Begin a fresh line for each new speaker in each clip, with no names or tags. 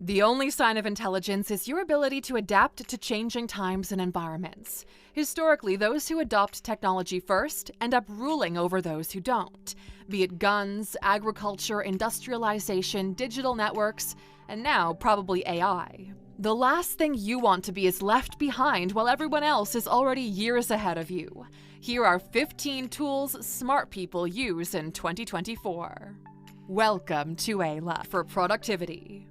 The only sign of intelligence is your ability to adapt to changing times and environments. Historically, those who adopt technology first end up ruling over those who don't, be it guns, agriculture, industrialization, digital networks, and now probably AI. The last thing you want to be is left behind while everyone else is already years ahead of you. Here are 15 tools smart people use in 2024. Welcome to AILA for productivity.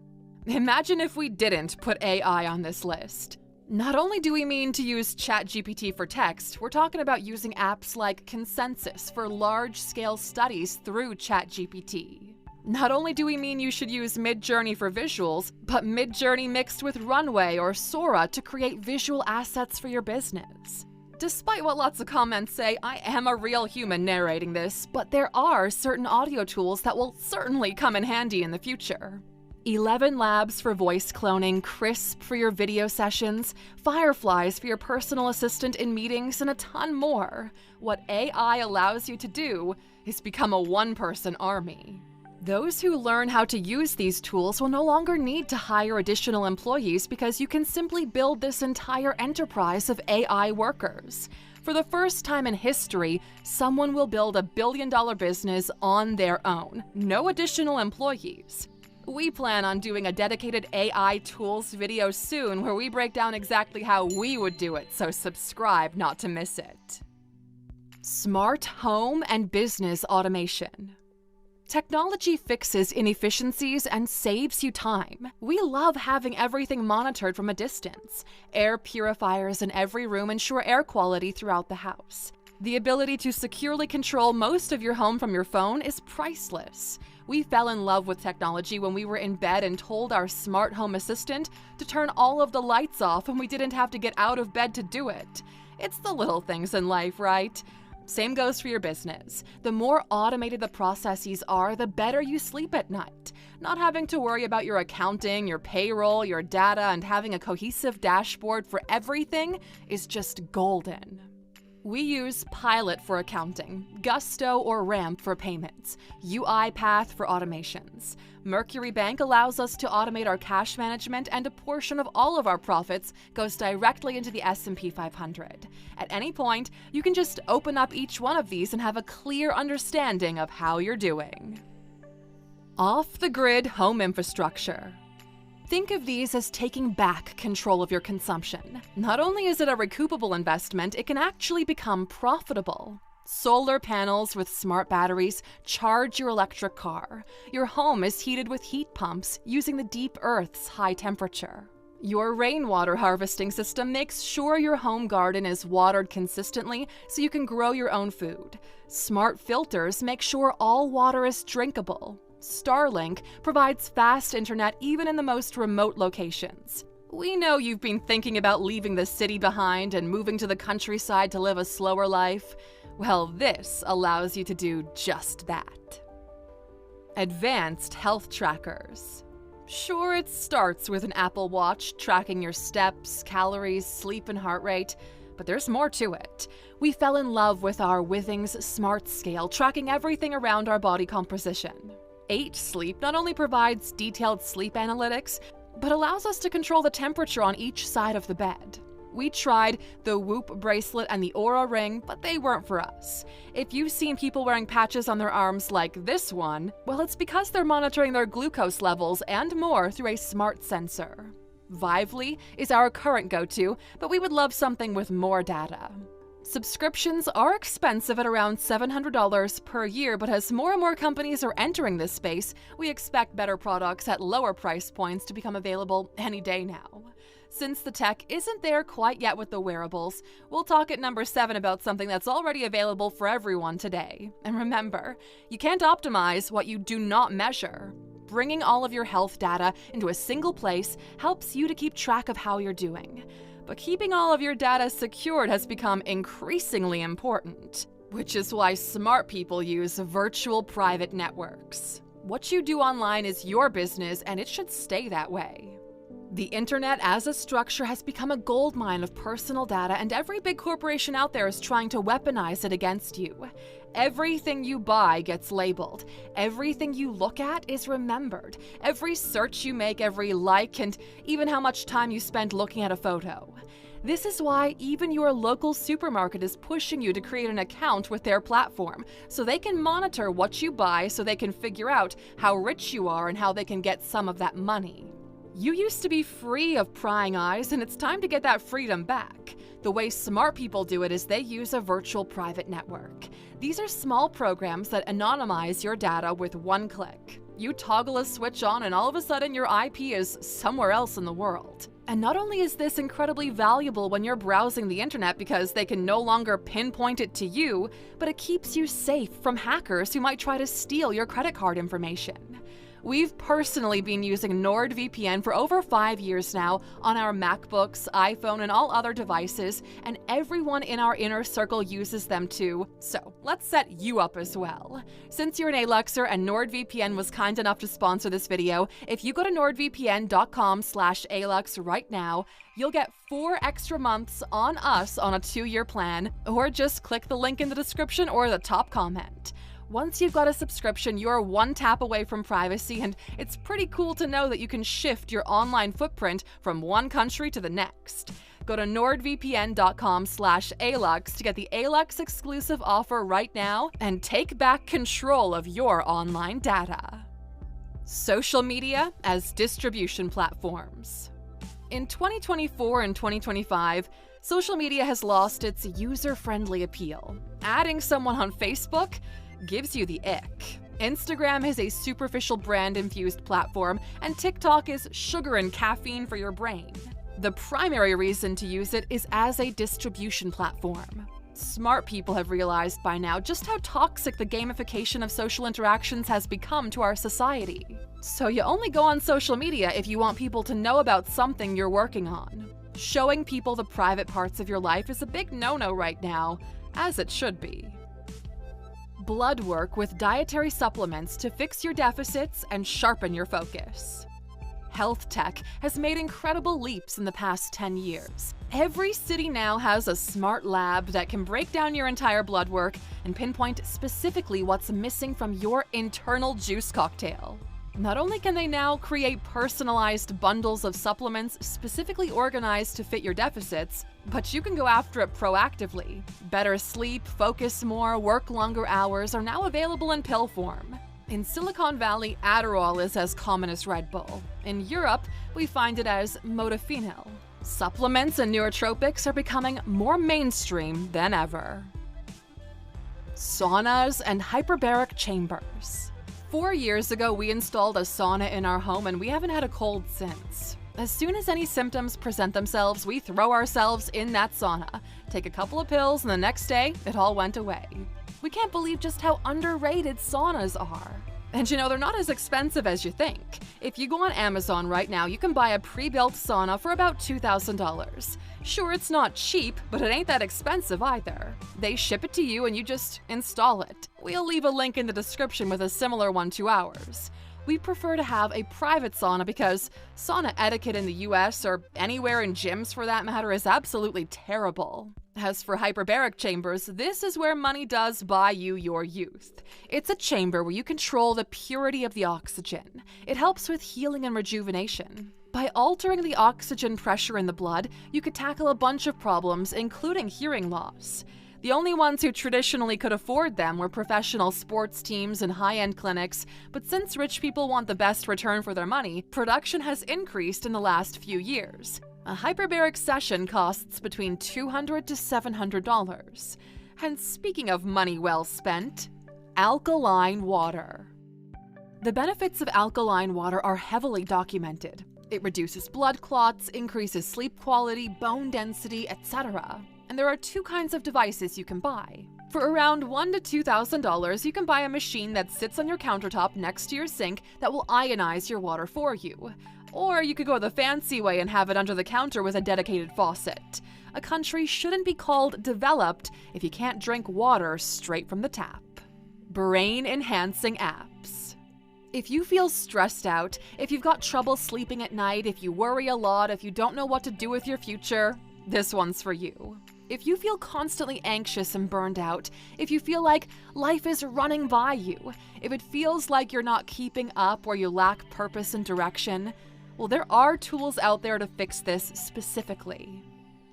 Imagine if we didn't put AI on this list. Not only do we mean to use ChatGPT for text, we're talking about using apps like Consensus for large-scale studies through ChatGPT. Not only do we mean you should use Midjourney for visuals, but Midjourney mixed with Runway or Sora to create visual assets for your business. Despite what lots of comments say, I am a real human narrating this, but there are certain audio tools that will certainly come in handy in the future. 11 Labs for voice cloning, Crisp for your video sessions, Fireflies for your personal assistant in meetings, and a ton more. What AI allows you to do is become a one-person army. Those who learn how to use these tools will no longer need to hire additional employees because you can simply build this entire enterprise of AI workers. For the first time in history, someone will build a billion-dollar business on their own. No additional employees. We plan on doing a dedicated AI tools video soon where we break down exactly how we would do it, so subscribe not to miss it. Smart home and business automation. Technology fixes inefficiencies and saves you time. We love having everything monitored from a distance. Air purifiers in every room ensure air quality throughout the house. The ability to securely control most of your home from your phone is priceless. We fell in love with technology when we were in bed and told our smart home assistant to turn all of the lights off and we didn't have to get out of bed to do it. It's the little things in life, right? Same goes for your business. The more automated the processes are, the better you sleep at night. Not having to worry about your accounting, your payroll, your data, and having a cohesive dashboard for everything is just golden. We use Pilot for accounting, Gusto or Ramp for payments, UiPath for automations. Mercury Bank allows us to automate our cash management, and a portion of all of our profits goes directly into the S&P 500. At any point, you can just open up each one of these and have a clear understanding of how you're doing. Off-the-grid home infrastructure. Think of these as taking back control of your consumption. Not only is it a recoupable investment, it can actually become profitable. Solar panels with smart batteries charge your electric car. Your home is heated with heat pumps using the deep Earth's high temperature. Your rainwater harvesting system makes sure your home garden is watered consistently so you can grow your own food. Smart filters make sure all water is drinkable. Starlink provides fast internet even in the most remote locations. We know you've been thinking about leaving the city behind and moving to the countryside to live a slower life. Well, this allows you to do just that. Advanced health trackers. Sure, it starts with an Apple Watch tracking your steps, calories, sleep, and heart rate, but there's more to it. We fell in love with our Withings Smart Scale, tracking everything around our body composition. 8 Sleep not only provides detailed sleep analytics, but allows us to control the temperature on each side of the bed. We tried the Whoop bracelet and the Aura ring, but they weren't for us. If you've seen people wearing patches on their arms like this one, well, it's because they're monitoring their glucose levels and more through a smart sensor. Vively is our current go-to, but we would love something with more data. Subscriptions are expensive at around $700 per year, but as more and more companies are entering this space, we expect better products at lower price points to become available any day now. Since the tech isn't there quite yet with the wearables, we'll talk at number 7 about something that's already available for everyone today. And remember, you can't optimize what you do not measure. Bringing all of your health data into a single place helps you to keep track of how you're doing. But keeping all of your data secured has become increasingly important, which is why smart people use virtual private networks. What you do online is your business, and it should stay that way. The internet as a structure has become a goldmine of personal data, and every big corporation out there is trying to weaponize it against you. Everything you buy gets labeled. Everything you look at is remembered. Every search you make, every like, and even how much time you spend looking at a photo. This is why even your local supermarket is pushing you to create an account with their platform, so they can monitor what you buy, so they can figure out how rich you are and how they can get some of that money. You used to be free of prying eyes, and it's time to get that freedom back. The way smart people do it is they use a virtual private network. These are small programs that anonymize your data with one click. You toggle a switch on and all of a sudden your IP is somewhere else in the world. And not only is this incredibly valuable when you're browsing the internet because they can no longer pinpoint it to you, but it keeps you safe from hackers who might try to steal your credit card information. We've personally been using NordVPN for over 5 years now on our MacBooks, iPhone, and all other devices, and everyone in our inner circle uses them too. So let's set you up as well. Since you're an Aluxer and NordVPN was kind enough to sponsor this video, if you go to nordvpn.com/alux right now, you'll get 4 extra months on us on a 2-year plan, or just click the link in the description or the top comment. Once you've got a subscription, you're one tap away from privacy, and it's pretty cool to know that you can shift your online footprint from one country to the next. Go to nordvpn.com/alux to get the Alux exclusive offer right now and take back control of your online data. Social media as distribution platforms. In 2024 and 2025, social media has lost its user-friendly appeal. Adding someone on Facebook gives you the ick. Instagram is a superficial brand-infused platform, and TikTok is sugar and caffeine for your brain. The primary reason to use it is as a distribution platform. Smart people have realized by now just how toxic the gamification of social interactions has become to our society. So you only go on social media if you want people to know about something you're working on. Showing people the private parts of your life is a big no-no right now, as it should be. Blood work with dietary supplements to fix your deficits and sharpen your focus. Health tech has made incredible leaps in the past 10 years. Every city now has a smart lab that can break down your entire blood work and pinpoint specifically what's missing from your internal juice cocktail. Not only can they now create personalized bundles of supplements specifically organized to fit your deficits, but you can go after it proactively. Better sleep, focus more, work longer hours are now available in pill form. In Silicon Valley, Adderall is as common as Red Bull. In Europe, we find it as modafinil. Supplements and nootropics are becoming more mainstream than ever. Saunas and hyperbaric chambers. 4 years ago, we installed a sauna in our home, and we haven't had a cold since. As soon as any symptoms present themselves, we throw ourselves in that sauna, take a couple of pills, and the next day, it all went away. We can't believe just how underrated saunas are. And you know, they're not as expensive as you think. If you go on Amazon right now, you can buy a pre-built sauna for about $2,000. Sure, it's not cheap, but it ain't that expensive either. They ship it to you and you just install it. We'll leave a link in the description with a similar one to ours. We prefer to have a private sauna because sauna etiquette in the US, or anywhere in gyms for that matter, is absolutely terrible. As for hyperbaric chambers, this is where money does buy you your youth. It's a chamber where you control the purity of the oxygen. It helps with healing and rejuvenation. By altering the oxygen pressure in the blood, you could tackle a bunch of problems, including hearing loss. The only ones who traditionally could afford them were professional sports teams and high-end clinics, but since rich people want the best return for their money, production has increased in the last few years. A hyperbaric session costs between $200 to $700. And speaking of money well spent, alkaline water. The benefits of alkaline water are heavily documented. It reduces blood clots, increases sleep quality, bone density, etc. And there are 2 kinds of devices you can buy. For around $1,000 to $2,000, you can buy a machine that sits on your countertop next to your sink that will ionize your water for you. Or you could go the fancy way and have it under the counter with a dedicated faucet. A country shouldn't be called developed if you can't drink water straight from the tap. Brain-enhancing apps. If you feel stressed out, if you've got trouble sleeping at night, if you worry a lot, if you don't know what to do with your future, this one's for you. If you feel constantly anxious and burned out, if you feel like life is running by you, if it feels like you're not keeping up or you lack purpose and direction, well, there are tools out there to fix this specifically.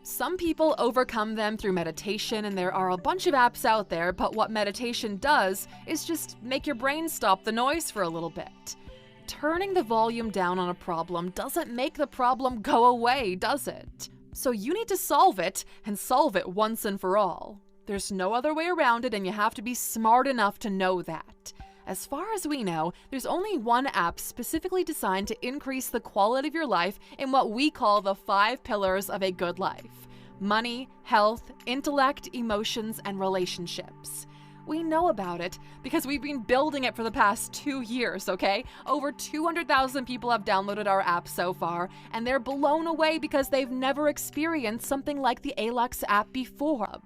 Some people overcome them through meditation, and there are a bunch of apps out there, but what meditation does is just make your brain stop the noise for a little bit. Turning the volume down on a problem doesn't make the problem go away, does it? So you need to solve it, and solve it once and for all. There's no other way around it, and you have to be smart enough to know that. As far as we know, there's only one app specifically designed to increase the quality of your life in what we call the 5 pillars of a good life: money, health, intellect, emotions, and relationships. We know about it because we've been building it for the past 2 years, okay? Over 200,000 people have downloaded our app so far, and they're blown away because they've never experienced something like the Alux app before.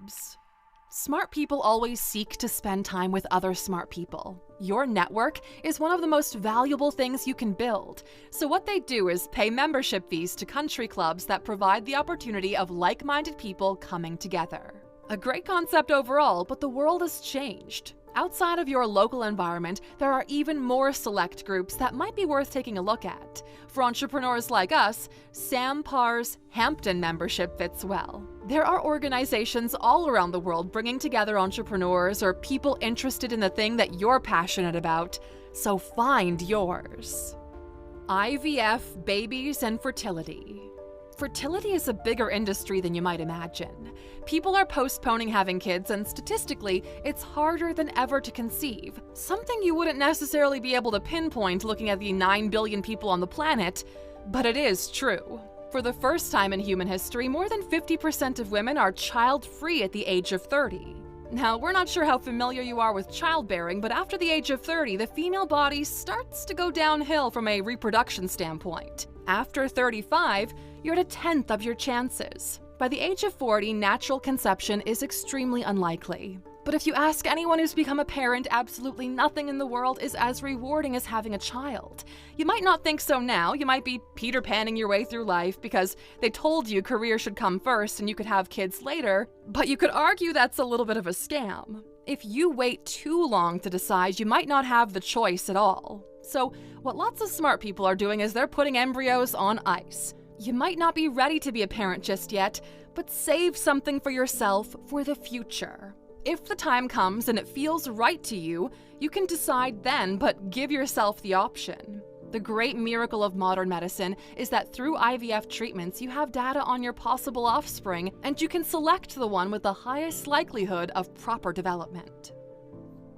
Smart people always seek to spend time with other smart people. Your network is one of the most valuable things you can build. So what they do is pay membership fees to country clubs that provide the opportunity of like-minded people coming together. A great concept overall, but the world has changed. Outside of your local environment, there are even more select groups that might be worth taking a look at. For entrepreneurs like us, Sam Parr's Hampton membership fits well. There are organizations all around the world bringing together entrepreneurs or people interested in the thing that you're passionate about, so find yours. IVF, babies, and fertility. Fertility is a bigger industry than you might imagine. People are postponing having kids, and statistically, it's harder than ever to conceive. Something you wouldn't necessarily be able to pinpoint looking at the 9 billion people on the planet, but it is true. For the first time in human history, more than 50% of women are child-free at the age of 30. Now, we're not sure how familiar you are with childbearing, but after the age of 30, the female body starts to go downhill from a reproduction standpoint. After 35, you're at a tenth of your chances. By the age of 40, natural conception is extremely unlikely. But if you ask anyone who's become a parent, absolutely nothing in the world is as rewarding as having a child. You might not think so now. You might be Peter Panning your way through life because they told you career should come first and you could have kids later, but you could argue that's a little bit of a scam. If you wait too long to decide, you might not have the choice at all. So what lots of smart people are doing is they're putting embryos on ice. You might not be ready to be a parent just yet, but save something for yourself for the future. If the time comes and it feels right to you, you can decide then, but give yourself the option. The great miracle of modern medicine is that through IVF treatments, you have data on your possible offspring, and you can select the one with the highest likelihood of proper development.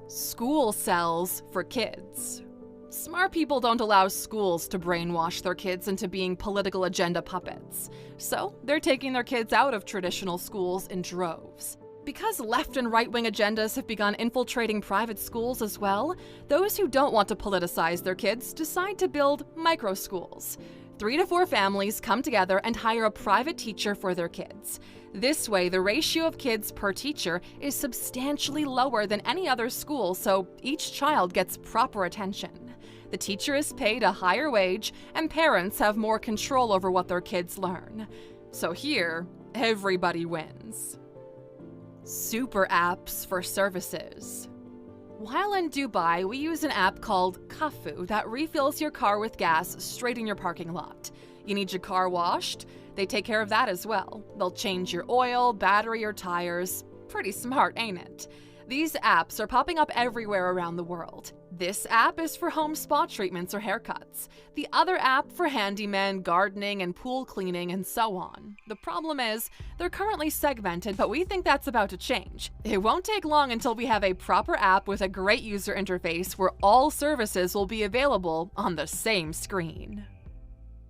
School cells for kids. Smart people don't allow schools to brainwash their kids into being political agenda puppets. So they're taking their kids out of traditional schools in droves. Because left and right-wing agendas have begun infiltrating private schools as well, those who don't want to politicize their kids decide to build micro-schools. 3 to 4 families come together and hire a private teacher for their kids. This way, the ratio of kids per teacher is substantially lower than any other school, so each child gets proper attention. The teacher is paid a higher wage, and parents have more control over what their kids learn. So here, everybody wins. Super apps for services. While in Dubai, we use an app called Kafu that refills your car with gas straight in your parking lot. You need your car washed? They take care of that as well. They'll change your oil, battery, or tires. Pretty smart, ain't it? These apps are popping up everywhere around the world. This app is for home spa treatments or haircuts. The other app for handymen, gardening, and pool cleaning, and so on. The problem is, they're currently segmented, but we think that's about to change. It won't take long until we have a proper app with a great user interface where all services will be available on the same screen.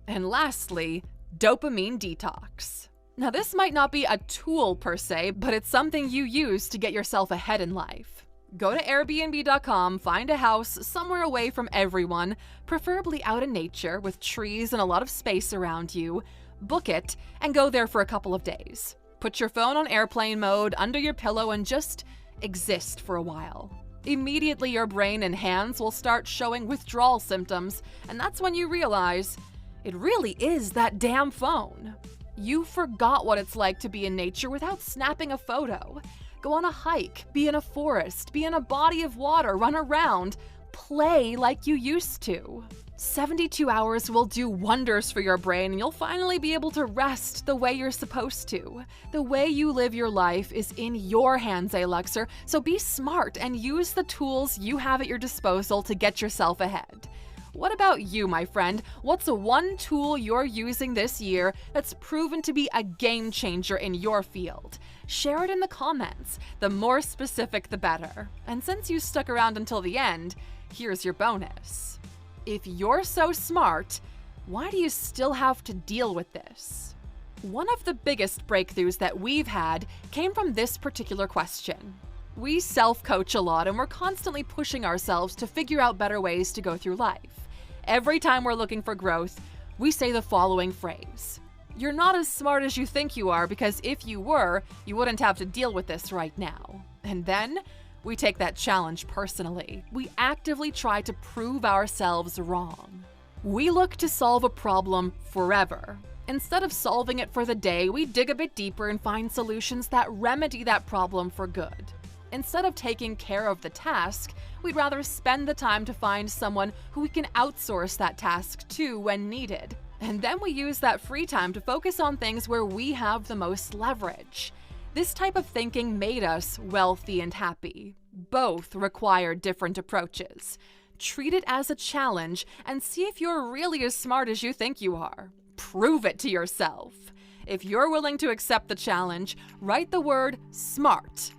And lastly, dopamine detox. Now, this might not be a tool per se, but it's something you use to get yourself ahead in life. Go to Airbnb.com, find a house somewhere away from everyone, preferably out in nature with trees and a lot of space around you, book it, and go there for a couple of days. Put your phone on airplane mode under your pillow and just exist for a while. Immediately your brain and hands will start showing withdrawal symptoms, and that's when you realize it really is that damn phone. You forgot what it's like to be in nature without snapping a photo. Go on a hike, be in a forest, be in a body of water, run around, play like you used to. 72 hours will do wonders for your brain, and you'll finally be able to rest the way you're supposed to. The way you live your life is in your hands, Luxor, so be smart and use the tools you have at your disposal to get yourself ahead. What about you, my friend? What's one tool you're using this year that's proven to be a game changer in your field? Share it in the comments. The more specific, the better. And since you stuck around until the end, here's your bonus. If you're so smart, why do you still have to deal with this? One of the biggest breakthroughs that we've had came from this particular question. We self-coach a lot, and we're constantly pushing ourselves to figure out better ways to go through life. Every time we're looking for growth, we say the following phrase: "You're not as smart as you think you are, because if you were, you wouldn't have to deal with this right now." And then we take that challenge personally. We actively try to prove ourselves wrong. We look to solve a problem forever. Instead of solving it for the day, we dig a bit deeper and find solutions that remedy that problem for good. Instead of taking care of the task, we'd rather spend the time to find someone who we can outsource that task to when needed. And then we use that free time to focus on things where we have the most leverage. This type of thinking made us wealthy and happy. Both require different approaches. Treat it as a challenge and see if you're really as smart as you think you are. Prove it to yourself. If you're willing to accept the challenge, write the word SMART